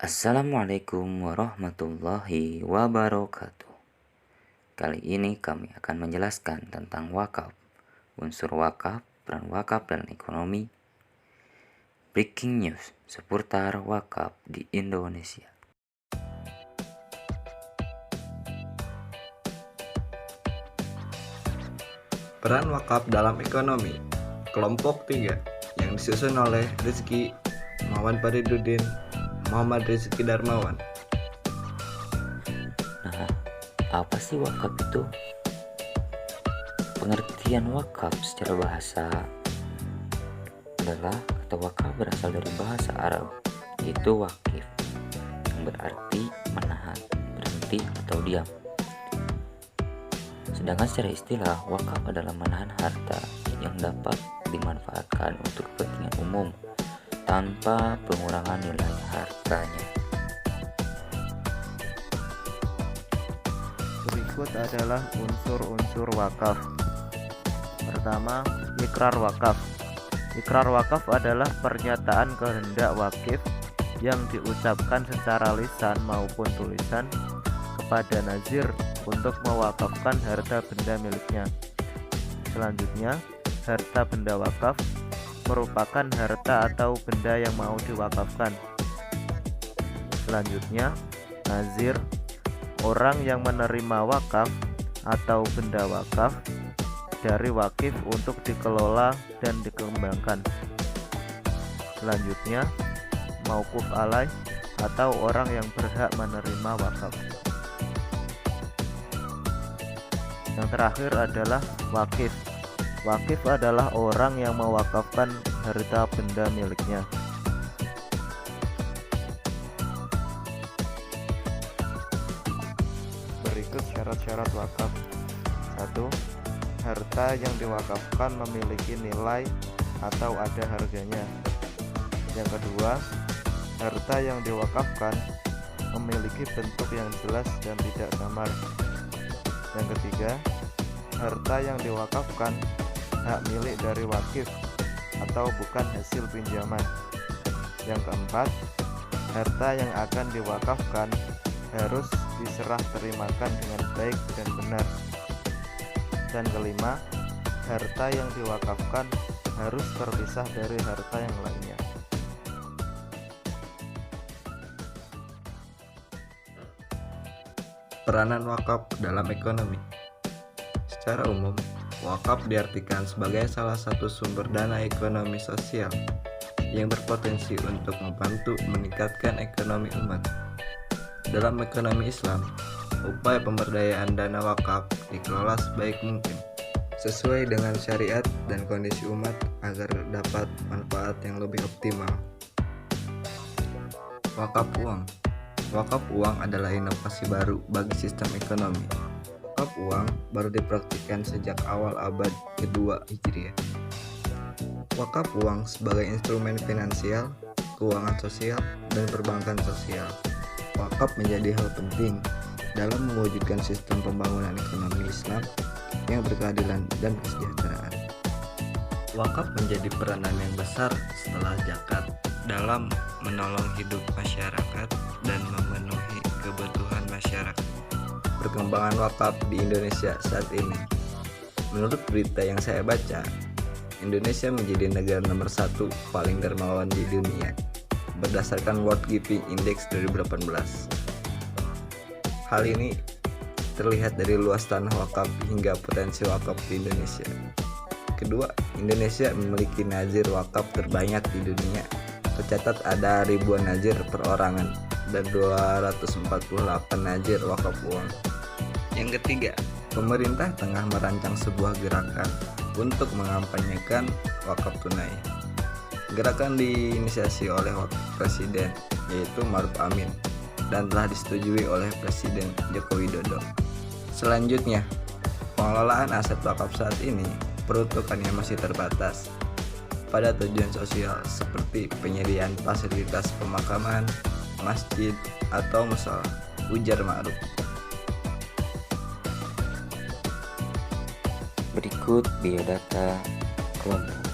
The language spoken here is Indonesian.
Assalamualaikum warahmatullahi wabarakatuh. Kali ini kami akan menjelaskan tentang wakaf, unsur wakaf, peran wakaf dalam ekonomi, breaking news seputar wakaf di Indonesia. Peran wakaf dalam ekonomi. Kelompok 3 yang disusun oleh Rizky Muhammad Faridudin, Muhammad Rizky Darmawan. Nah, apa sih wakaf itu? Pengertian wakaf secara bahasa adalah kata wakaf berasal dari bahasa Arab, yaitu wakif, yang berarti menahan, berhenti, atau diam. Sedangkan secara istilah, wakaf adalah menahan harta yang dapat dimanfaatkan untuk kepentingan umum tanpa pengurangan nilai hartanya. Berikut adalah unsur-unsur wakaf. Pertama, ikrar wakaf. Ikrar wakaf adalah pernyataan kehendak wakif yang diucapkan secara lisan maupun tulisan kepada nazir untuk mewakafkan harta benda miliknya. Selanjutnya, harta benda wakaf merupakan harta atau benda yang mau diwakafkan. Selanjutnya, nazir, orang yang menerima wakaf atau benda wakaf dari wakif untuk dikelola dan dikembangkan. Selanjutnya, mauquf alaih atau orang yang berhak menerima wakaf. Yang terakhir adalah wakif. Wakif adalah orang yang mewakafkan harta benda miliknya. Berikut syarat-syarat wakaf. 1. Harta yang diwakafkan memiliki nilai atau ada harganya. Yang kedua, harta yang diwakafkan memiliki bentuk yang jelas dan tidak samar. Yang ketiga, harta yang diwakafkan hak milik dari wakif atau bukan hasil pinjaman. Yang keempat, harta yang akan diwakafkan harus diserah terimakan dengan baik dan benar. Dan kelima, harta yang diwakafkan harus terpisah dari harta yang lainnya. Peranan wakaf dalam ekonomi. Secara umum, wakaf diartikan sebagai salah satu sumber dana ekonomi sosial yang berpotensi untuk membantu meningkatkan ekonomi umat. Dalam ekonomi Islam, upaya pemberdayaan dana wakaf dikelola sebaik mungkin sesuai dengan syariat dan kondisi umat agar dapat manfaat yang lebih optimal. Wakaf uang. Wakaf uang adalah inovasi baru bagi sistem ekonomi. Wakaf uang baru dipraktikkan sejak awal abad kedua Hijriah. Wakaf uang sebagai instrumen finansial, keuangan sosial, dan perbankan sosial. Wakaf menjadi hal penting dalam mewujudkan sistem pembangunan ekonomi Islam yang berkeadilan dan kesejahteraan. Wakaf menjadi peranan yang besar setelah zakat dalam menolong hidup masyarakat dan memenuhi kebutuhan masyarakat. Perkembangan wakaf di Indonesia saat ini. Menurut berita yang saya baca, Indonesia menjadi negara nomor 1 paling dermawan di dunia berdasarkan World Giving Index 2018. Hal ini terlihat dari luas tanah wakaf hingga potensi wakaf di Indonesia. Kedua, Indonesia memiliki nazir wakaf terbanyak di dunia. Tercatat ada ribuan nazir perorangan dan 248 nazir wakaf uang. Yang ketiga, pemerintah tengah merancang sebuah gerakan untuk mengampanyekan wakaf tunai. Gerakan diinisiasi oleh Wakil Presiden, yaitu Ma'ruf Amin, dan telah disetujui oleh Presiden Joko Widodo. Selanjutnya, pengelolaan aset wakaf saat ini peruntukannya masih terbatas pada tujuan sosial seperti penyediaan fasilitas pemakaman, masjid, atau musala, ujar Ma'ruf. Berikut biodata kelompok.